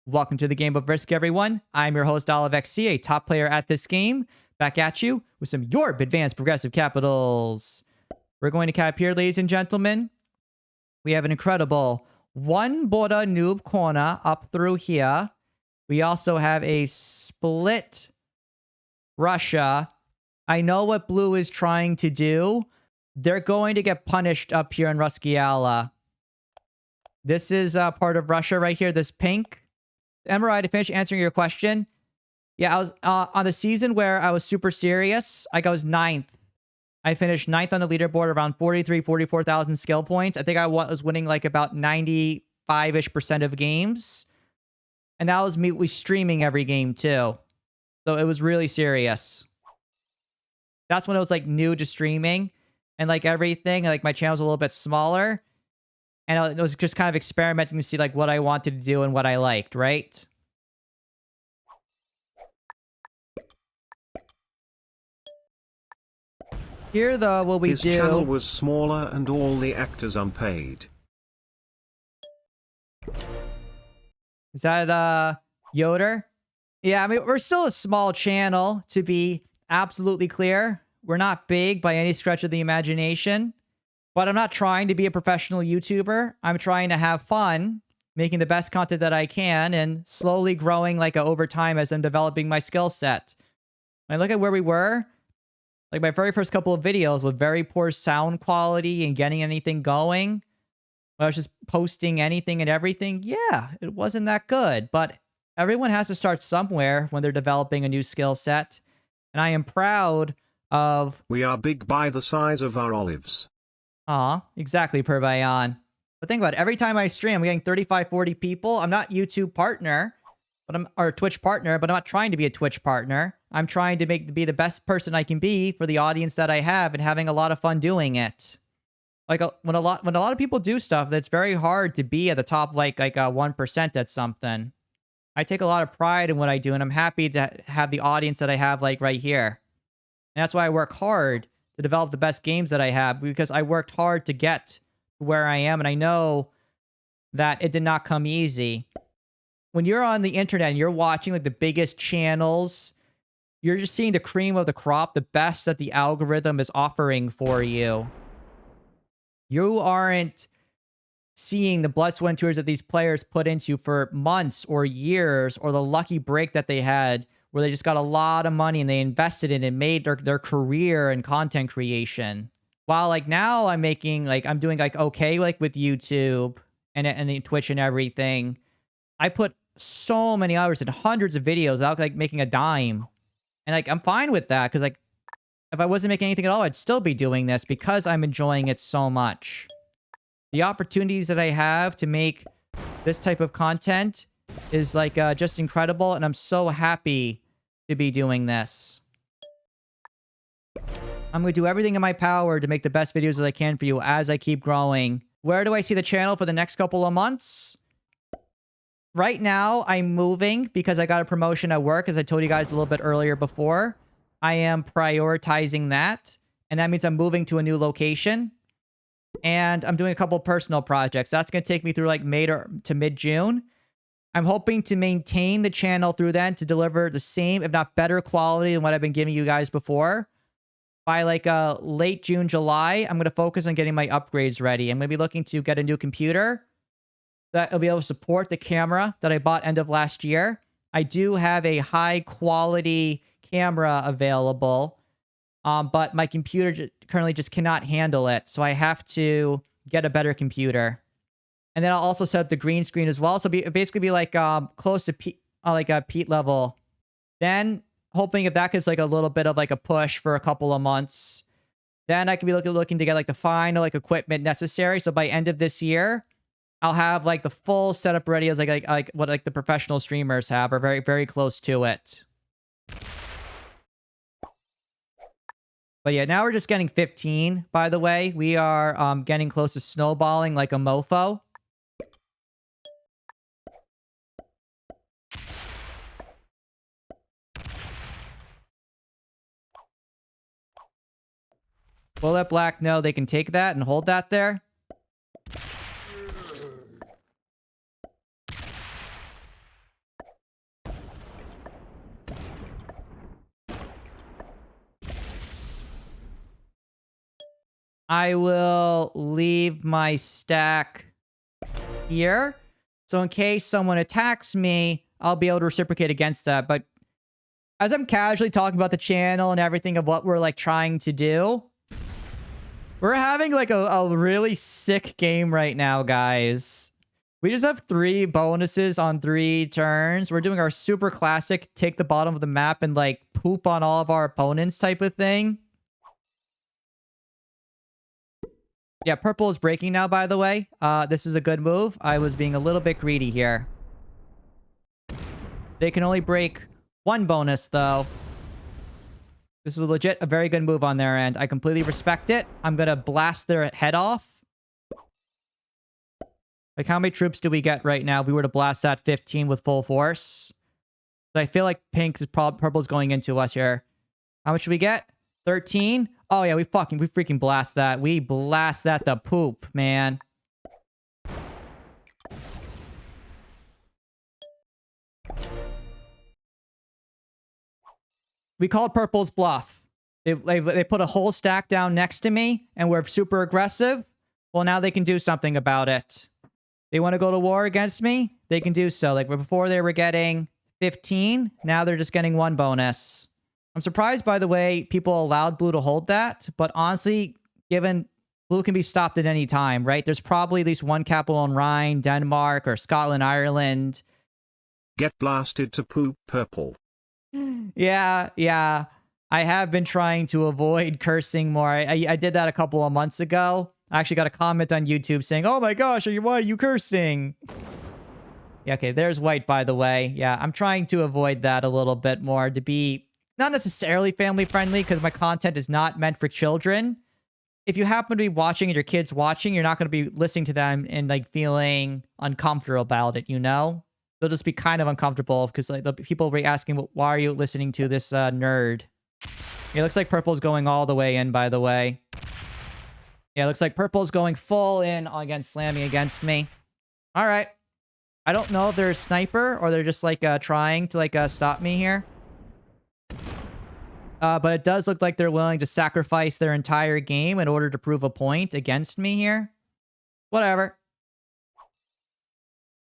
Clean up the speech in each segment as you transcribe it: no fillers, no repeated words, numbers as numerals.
Welcome to the game of Risk, everyone. I'm your host, OliveXC, a top player at this game. Back at you with some Yorp Advanced Progressive Capitals. We're going to cap here, ladies and gentlemen. We have an incredible one Boda noob corner up through here. We also have a split Russia. I know what blue is trying to do. They're going to get punished up here in Ruskiala. This is part of Russia right here, this pink. Emerai, to finish answering your question, yeah, I was on the season where I was super serious. I was 9th. I finished 9th on the leaderboard, around 44,000 skill points. I think I was winning like about 95-ish% of games. And that was me streaming every game too. So it was really serious. That's when it was like new to streaming and like everything. Like my channel was a little bit smaller. And it was just kind of experimenting to see like what I wanted to do and what I liked, right? Here, though, what we do... His channel was smaller and all the actors unpaid. Is that, Yoder? Yeah, I mean, we're still a small channel, to be absolutely clear. We're not big by any stretch of the imagination. But I'm not trying to be a professional YouTuber. I'm trying to have fun, making the best content that I can, and slowly growing like over time as I'm developing my skill set. When I look at where we were, like my very first couple of videos with very poor sound quality and getting anything going, when I was just posting anything and everything, yeah, it wasn't that good. But everyone has to start somewhere when they're developing a new skill set. And I am proud of... We are big by the size of our olives. Exactly, Pervayan. But think about it. Every time I stream, I'm getting 35, 40 people. I'm not YouTube partner, or Twitch partner, but I'm not trying to be a Twitch partner. I'm trying to be the best person I can be for the audience that I have and having a lot of fun doing it. Like when a lot of people do stuff, that's very hard to be at the top, like 1% at something. I take a lot of pride in what I do, and I'm happy to have the audience that I have like right here. And that's why I work hard to develop the best games that I have, because I worked hard to get to where I am, and I know that it did not come easy. When you're on the internet and you're watching like the biggest channels, you're just seeing the cream of the crop, the best that the algorithm is offering for you. You aren't seeing the blood, sweat, and tears that these players put into for months or years, or the lucky break that they had where they just got a lot of money and they invested in it and made their career in content creation. While like now I'm making like, I'm doing like okay like with YouTube and Twitch and everything. I put so many hours and hundreds of videos without like making a dime. And like I'm fine with that, because like if I wasn't making anything at all, I'd still be doing this because I'm enjoying it so much. The opportunities that I have to make this type of content is like just incredible, and I'm so happy to be doing this. I'm going to do everything in my power to make the best videos that I can for you as I keep growing. Where do I see the channel for the next couple of months? Right now, I'm moving because I got a promotion at work, as I told you guys a little bit earlier before. I am prioritizing that, and that means I'm moving to a new location. And I'm doing a couple personal projects. That's going to take me through like May to mid-June. I'm hoping to maintain the channel through then to deliver the same, if not better quality than what I've been giving you guys before. By like late June, July, I'm going to focus on getting my upgrades ready. I'm going to be looking to get a new computer that will be able to support the camera that I bought end of last year. I do have a high quality camera available, but my computer currently just cannot handle it. So I have to get a better computer. And then I'll also set up the green screen as well. So basically be like close to peat level. Then hoping if that gives like a little bit of like a push for a couple of months, then I can be looking to get like the final like equipment necessary. So by end of this year, I'll have like the full setup ready as like what like the professional streamers have, or very, very close to it. But yeah, now we're just getting 15, by the way. We are getting close to snowballing like a mofo. We'll let black know they can take that and hold that there. I will leave my stack here. So in case someone attacks me, I'll be able to reciprocate against that. But as I'm casually talking about the channel and everything of what we're like trying to do, we're having like a really sick game right now, guys. We just have 3 bonuses on 3 turns. We're doing our super classic take the bottom of the map and like poop on all of our opponents type of thing. Yeah, purple is breaking now, by the way. This is a good move. I was being a little bit greedy here. They can only break 1 bonus, though. This was legit a very good move on their end. I completely respect it. I'm going to blast their head off. Like, how many troops do we get right now if we were to blast that 15 with full force? I feel like purple's going into us here. How much do we get? 13? Oh, yeah, we freaking blast that. We blast that to poop, man. We called purple's bluff. They put a whole stack down next to me, and we're super aggressive. Well, now they can do something about it. They want to go to war against me? They can do so. Like, before they were getting 15, now they're just getting 1 bonus. I'm surprised, by the way, people allowed blue to hold that. But honestly, given blue can be stopped at any time, right? There's probably at least 1 capital on Rhine, Denmark, or Scotland, Ireland. Get blasted to poop, purple. Yeah. I have been trying to avoid cursing more. I did that a couple of months ago. I actually got a comment on YouTube saying, "Oh my gosh, why are you cursing?" Yeah, okay, there's white, by the way. Yeah, I'm trying to avoid that a little bit more to be not necessarily family friendly because my content is not meant for children. If you happen to be watching and your kid's watching, you're not going to be listening to them and like feeling uncomfortable about it, you know? They'll just be kind of uncomfortable because like the people will be asking, "Well, why are you listening to this nerd?" It looks like purple's going all the way in, by the way. Yeah, it looks like purple's going full in against slamming against me. All right. I don't know if they're a sniper or they're just like trying to like stop me here. But it does look like they're willing to sacrifice their entire game in order to prove a point against me here. Whatever.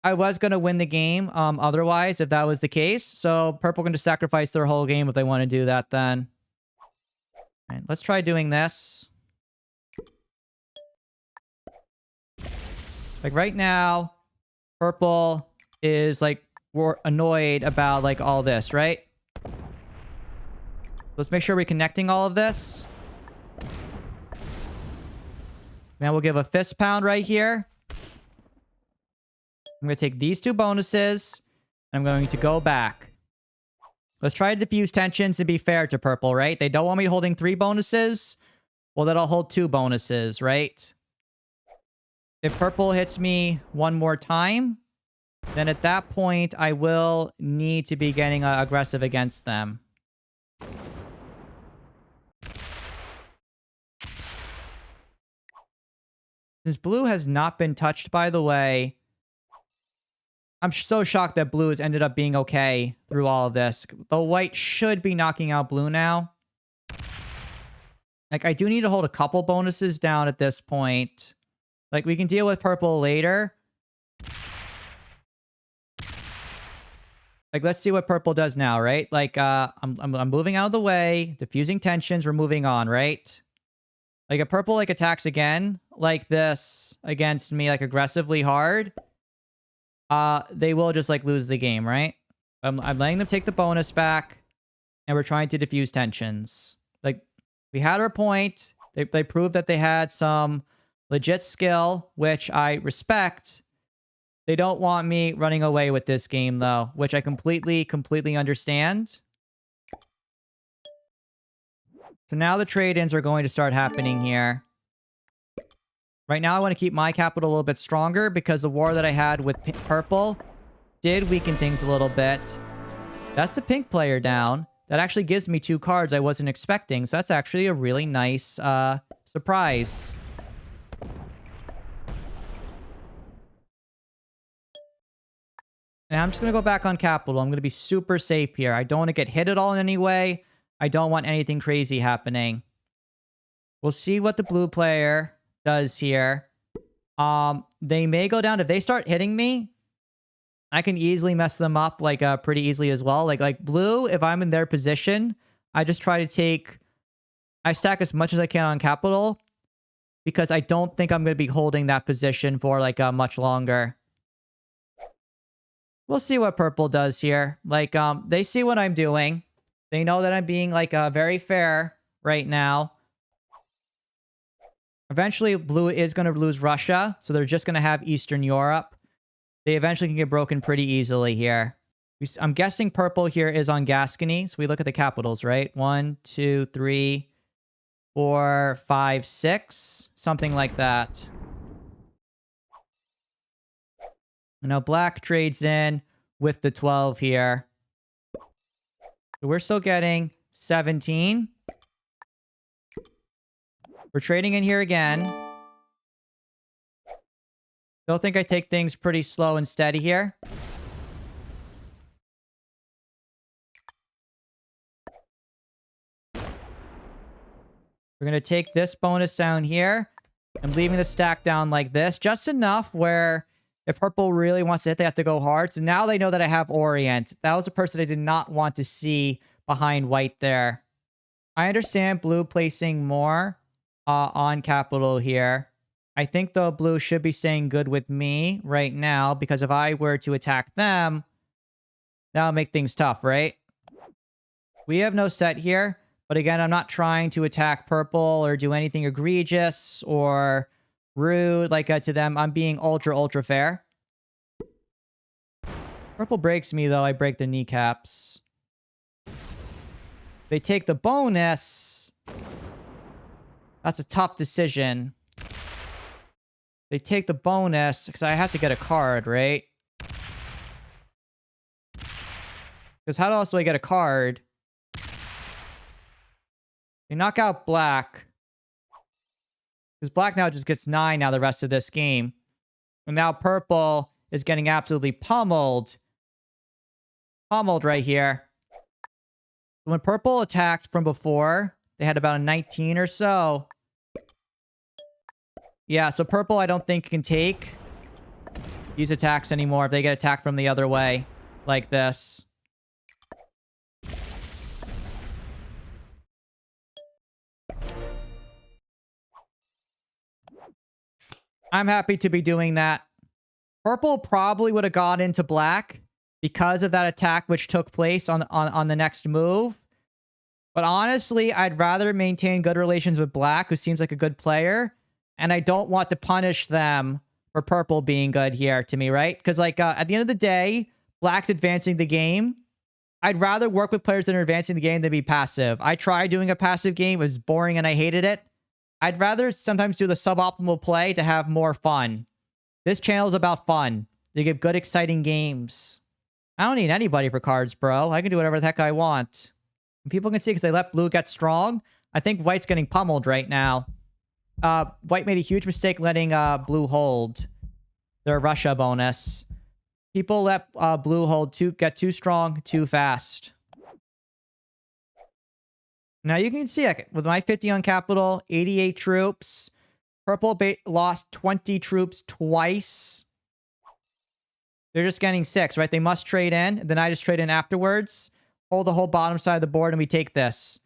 I was going to win the game otherwise if that was the case. So purple can just sacrifice their whole game if they want to do that then. All right, let's try doing this. Like right now, purple is like annoyed about like all this, right? Let's make sure we're connecting all of this. Now we'll give a fist pound right here. I'm going to take these 2 bonuses. And I'm going to go back. Let's try to diffuse tensions and be fair to purple, right? They don't want me holding 3 bonuses. Well, then I'll hold 2 bonuses, right? If purple hits me 1 more time, then at that point, I will need to be getting aggressive against them. Since blue has not been touched, by the way, I'm so shocked that blue has ended up being okay through all of this. The white should be knocking out blue now. Like, I do need to hold a couple bonuses down at this point. Like, we can deal with purple later. Like, let's see what purple does now, right? Like, I'm moving out of the way. Diffusing tensions. We're moving on, right? Like, if purple, like, attacks again, like this, against me, like, aggressively hard, they will just, like, lose the game, right? I'm letting them take the bonus back, and we're trying to diffuse tensions. Like, we had our point. They proved that they had some legit skill, which I respect. They don't want me running away with this game, though, which I completely understand. So now the trade-ins are going to start happening here. Right now, I want to keep my capital a little bit stronger because the war that I had with purple did weaken things a little bit. That's the pink player down. That actually gives me 2 cards I wasn't expecting. So that's actually a really nice surprise. And I'm just going to go back on capital. I'm going to be super safe here. I don't want to get hit at all in any way. I don't want anything crazy happening. We'll see what the blue player does here. They may go down. If they start hitting me, I can easily mess them up like pretty easily as well. Like blue, if I'm in their position, I just try to take... I stack as much as I can on capital because I don't think I'm going to be holding that position for like much longer. We'll see what purple does here. Like, they see what I'm doing. They know that I'm being like very fair right now. Eventually, blue is going to lose Russia, so they're just going to have Eastern Europe. They eventually can get broken pretty easily here. I'm guessing purple here is on Gascony, so we look at the capitals, right? 1, 2, 3, 4, 5, 6. Something like that. Now black trades in with the 12 here. So we're still getting 17. We're trading in here again. Still think I take things pretty slow and steady here. We're going to take this bonus down here. I'm leaving the stack down like this. Just enough where if purple really wants to hit, they have to go hard. So now they know that I have Orient. That was a person I did not want to see behind white there. I understand blue placing more on capital here. I think, though, blue should be staying good with me right now, because if I were to attack them, that'll make things tough, right? We have no set here, but again, I'm not trying to attack purple or do anything egregious or rude like to them. I'm being ultra fair. Purple breaks me, though. I break their kneecaps. They take the bonus. That's a tough decision. They take the bonus because I have to get a card, right? Because how else do I get a card? They knock out black. Because black now just gets 9 now the rest of this game. And now purple is getting absolutely pummeled. Pummeled right here. When purple attacked from before, they had about a 19 or so. Yeah, so purple I don't think can take these attacks anymore if they get attacked from the other way. Like this. I'm happy to be doing that. Purple probably would have gone into black because of that attack which took place on the next move. But honestly, I'd rather maintain good relations with black, who seems like a good player. And I don't want to punish them for purple being good here to me, right? Because like at the end of the day, black's advancing the game. I'd rather work with players that are advancing the game than be passive. I tried doing a passive game. It was boring and I hated it. I'd rather sometimes do the suboptimal play to have more fun. This channel is about fun. You give good, exciting games. I don't need anybody for cards, bro. I can do whatever the heck I want. And people can see because they let blue get strong. I think white's getting pummeled right now. White made a huge mistake letting blue hold their Russia bonus. People let blue hold get too strong too fast. Now you can see with my 50 on capital, 88 troops. Purple lost 20 troops twice. They're just getting 6, right? They must trade in. Then I just trade in afterwards. Hold the whole bottom side of the board and we take this.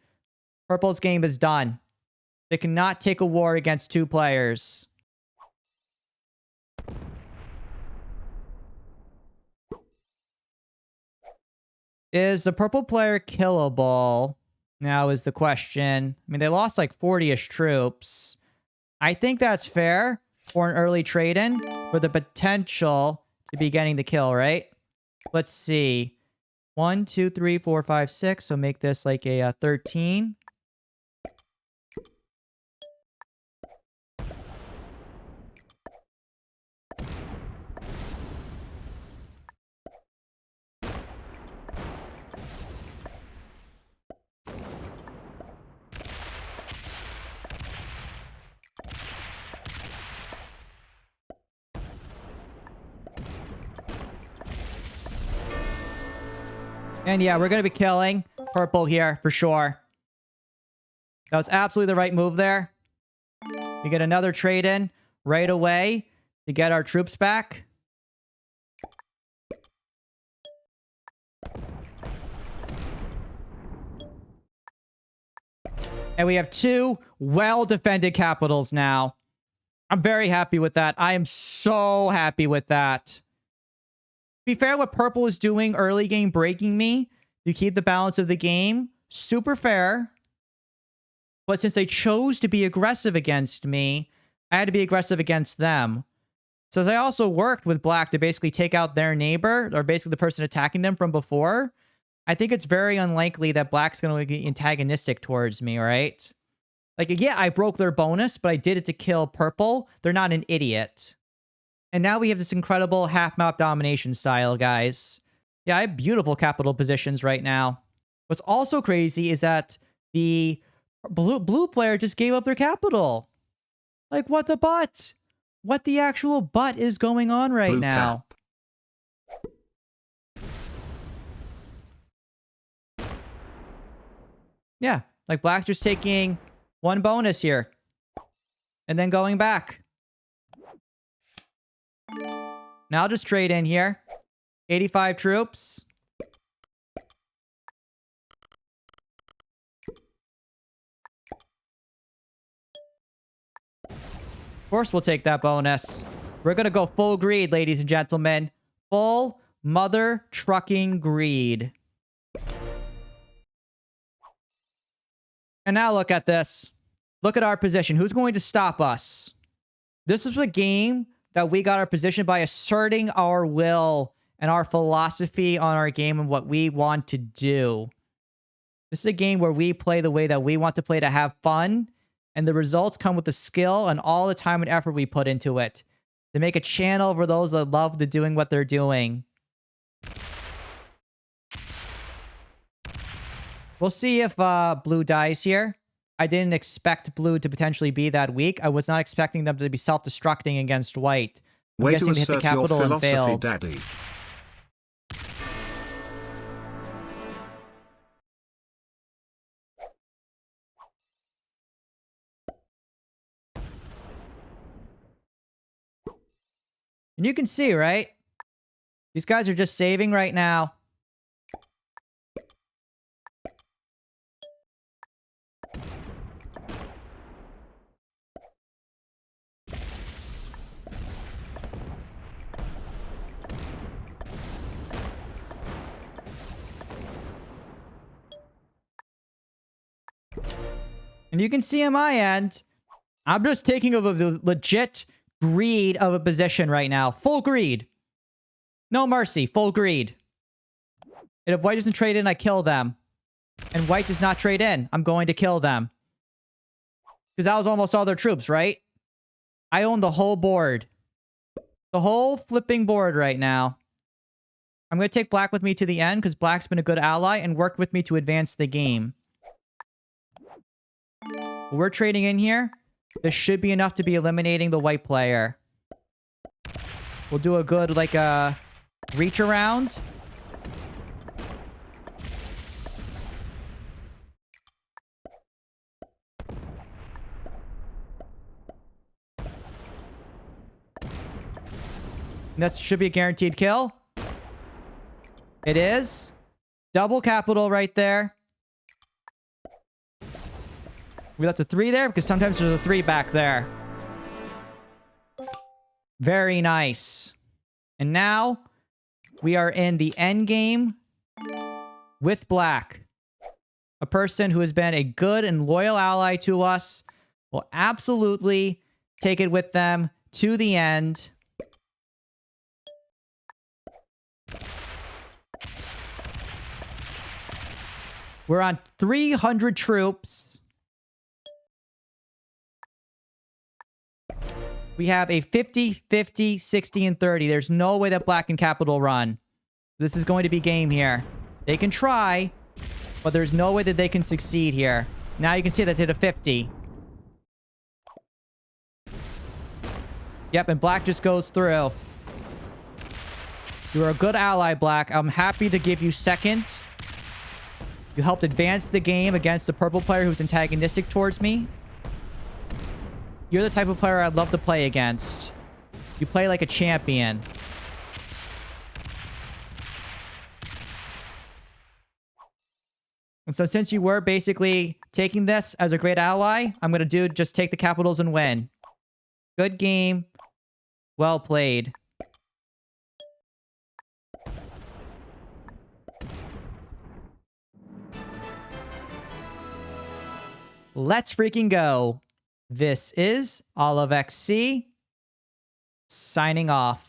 Purple's game is done. They cannot take a war against 2 players. Is the purple player killable? Now is the question. I mean, they lost like 40-ish troops. I think that's fair for an early trade-in for the potential to be getting the kill, right? Let's see. 1, 2, 3, 4, 5, 6. So make this like a 13. And yeah, we're going to be killing purple here for sure. That was absolutely the right move there. We get another trade in right away to get our troops back. And we have 2 well-defended capitals now. I'm very happy with that. I am so happy with that. To be fair, what purple is doing early game breaking me to keep the balance of the game, super fair. But since they chose to be aggressive against me, I had to be aggressive against them. So as I also worked with black to basically take out their neighbor, or basically the person attacking them from before, I think it's very unlikely that black's going to be antagonistic towards me, right? Like, yeah, I broke their bonus, but I did it to kill purple. They're not an idiot. And now we have this incredible half-map domination style, guys. Yeah, I have beautiful capital positions right now. What's also crazy is that the blue player just gave up their capital. Like, what the butt? What the actual butt is going on right now? Yeah, like black's just taking 1 bonus here. And then going back. Now I'll just trade in here. 85 troops. Of course we'll take that bonus. We're gonna go full greed, ladies and gentlemen. Full mother trucking greed. And now look at this. Look at our position. Who's going to stop us? This is a game that we got our position by asserting our will and our philosophy on our game and what we want to do. This is a game where we play the way that we want to play to have fun, and the results come with the skill and all the time and effort we put into it to make a channel for those that love the doing what they're doing. We'll see if blue dies here. I didn't expect blue to potentially be that weak. I was not expecting them to be self-destructing against white. I'm Way guessing to they hit the assert your capital and philosophy, failed. Daddy. And you can see, right? These guys are just saving right now. And you can see on my end, I'm just taking a legit greed of a position right now. Full greed. No mercy. Full greed. And if white doesn't trade in, I kill them. And white does not trade in, I'm going to kill them. Because that was almost all their troops, right? I own the whole board. The whole flipping board right now. I'm going to take black with me to the end because black's been a good ally and worked with me to advance the game. We're trading in here. This should be enough to be eliminating the white player. We'll do a good, like, reach around. And that should be a guaranteed kill. It is. Double capital right there. We left a 3 there because sometimes there's a 3 back there. Very nice. And now we are in the end game with black. A person who has been a good and loyal ally to us will absolutely take it with them to the end. We're on 300 troops. We have a 50, 50, 60, and 30. There's no way that black can capital run. This is going to be game here. They can try, but there's no way that they can succeed here. Now you can see that's hit a 50. Yep, and black just goes through. You're a good ally, black. I'm happy to give you second. You helped advance the game against the purple player who's antagonistic towards me. You're the type of player I'd love to play against. You play like a champion. And so since you were basically taking this as a great ally, I'm going to just take the capitals and win. Good game. Well played. Let's freaking go. This is OliveXC signing off.